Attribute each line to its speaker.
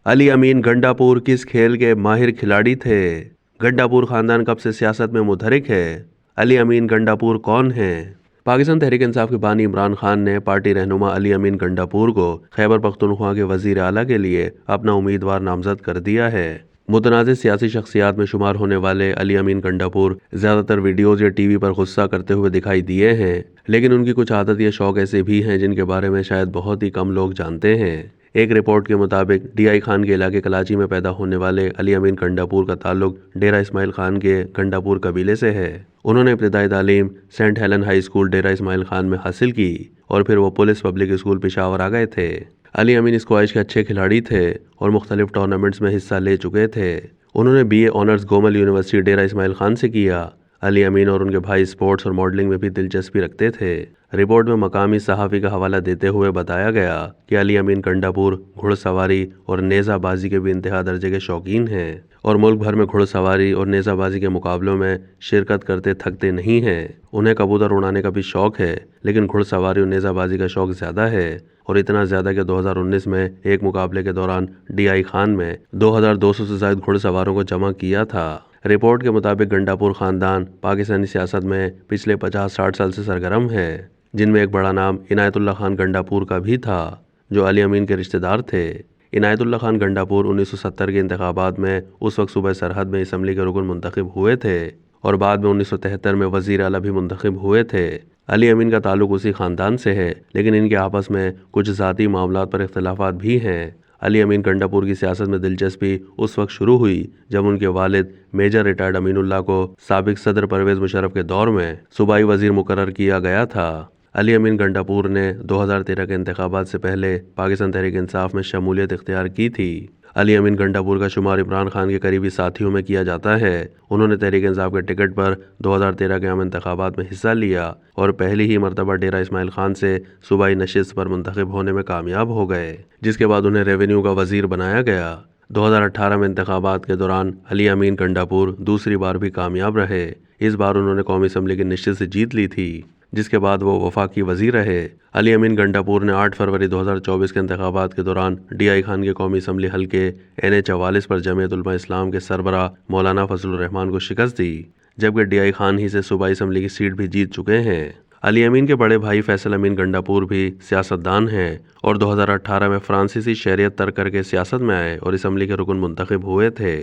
Speaker 1: अली अमीन गंडापुर किस खेल के माहिर खिलाड़ी थे? गंडापुर खानदान कब से सियासत में मुतहरिक है? अली अमीन गंडापुर कौन हैं? पाकिस्तान तहरीक इंसाफ के बानी इमरान खान ने पार्टी रहनुमा अली अमीन गंडापुर को खैबर पख्तूनख्वा के वजीर आला के लिए अपना उम्मीदवार नामजद कर दिया है। मुतनाज़ सियासी शख्सियात में शुमार होने वाले अली अमीन गंडापुर ज़्यादातर वीडियोज़ या टीवी पर गुस्सा करते हुए दिखाई दिए हैं, लेकिन उनकी कुछ आदत या शौक ऐसे भी हैं जिनके बारे में शायद बहुत ही कम लोग जानते हैं। एक रिपोर्ट के मुताबिक DI खान के इलाके कराची में पैदा होने वाले अली अमीन गंडापुर का ताल्लुक डेरा इस्माइल खान के गंडापुर कबीले से है। उन्होंने इब्तिदाई तालीम सेंट हेलन हाई स्कूल डेरा इस्माइल खान में हासिल की और फिर वो पुलिस पब्लिक स्कूल पेशावर आ गए थे। अली अमीन स्क्वैश के अच्छे खिलाड़ी थे और मुख्तलिफ टूर्नामेंट्स में हिस्सा ले चुके थे। उन्होंने BA ऑनर्स गोमल यूनिवर्सिटी डेरा इस्माइल खान से किया। अली अमीन और उनके भाई स्पोर्ट्स और मॉडलिंग में भी दिलचस्पी रखते थे। रिपोर्ट में मकामी सहाफ़ी का हवाला देते हुए बताया गया कि अली अमीन गंडापुर घुड़सवारी और नेज़ाबाजी के भी इंतहा दर्जे के शौकीन हैं और मुल्क भर में घुड़सवारी और नेज़ाबाजी के मुकाबलों में शिरकत करते थकते नहीं हैं। उन्हें कबूतर उड़ाने का भी शौक है, लेकिन घुड़सवारी और नेज़ाबाजी का शौक ज़्यादा है, और इतना ज़्यादा कि 2019 में एक मुकाबले के दौरान DI खान में 2200 से ज़ायद घुड़सवारों को जमा किया था। रिपोर्ट के मुताबिक गंडापुर ख़ानदान पाकिस्तानी सियासत में पिछले 50-60 साल से सरगर्म है, जिनमें एक बड़ा नाम इनायतुल्लाह खान गंडापुर का भी था, जो अली अमीन के रिश्तेदार थे। इनायतुल्लाह खान गंडापुर 1970 के इंतखाबात में उस वक्त सूबे सरहद में असम्बली के रुकन मुंतखब हुए थे और बाद में 1973 में वज़ीर आला भी मुंतखब हुए थे। अली अमीन का ताल्लुक उसी ख़ानदान से है, लेकिन इनके आपस में कुछ ज़ाती मामलात पर इख्तलाफात भी हैं। अली अमीन गंडापुर की सियासत में दिलचस्पी उस वक्त शुरू हुई जब उनके वालिद मेजर रिटायर्ड अमीनुल्लाह को साबिक सदर परवेज़ मुशर्रफ के दौर में सूबाई वज़ीर मुकर्रर किया गया था। अली अमीन गंडापुर ने 2013 के इंतखाबात से पहले पाकिस्तान तहरीक इंसाफ में शमूलियत इख्तियार की थी। अली अमीन गंडापुर का शुमार इमरान खान के करीबी साथियों में किया जाता है। उन्होंने तहरीक इंसाफ के टिकट पर 2013 के आम इंतखाबात में हिस्सा लिया और पहली ही मरतबा डेरा इस्माइल खान से सूबाई नशिस्त पर मुंतखब होने में कामयाब हो गए, जिसके बाद उन्हें रेवेन्यू का वजीर बनाया गया। 2018 में इंतखाबात के दौरान अली अमीन गंडापुर दूसरी बार भी कामयाब रहे। इस बार उन्होंने कौमी असम्बली की निश्चित से जीत ली थी, जिसके बाद वो वफाकी वजीर रहे। अली अमीन गंडापुर ने 8 फरवरी 2024 के इंतखाबात के दौरान DI खान के कौमी असम्बली हल्के NA44 पर जमीयत उलमा इस्लाम के सरबराह मौलाना फजलुर रहमान को शिकस्त दी, जबकि DI खान ही से सूबाई असम्बली की सीट भी जीत चुके हैं। अली अमीन के बड़े भाई फैसल अमीन गंडापुर भी सियासतदान हैं और 2018 में फ्रांसीसी शहरियत तर्क करके सियासत में आए और असम्बली के रुकन मुंतखब हुए थे।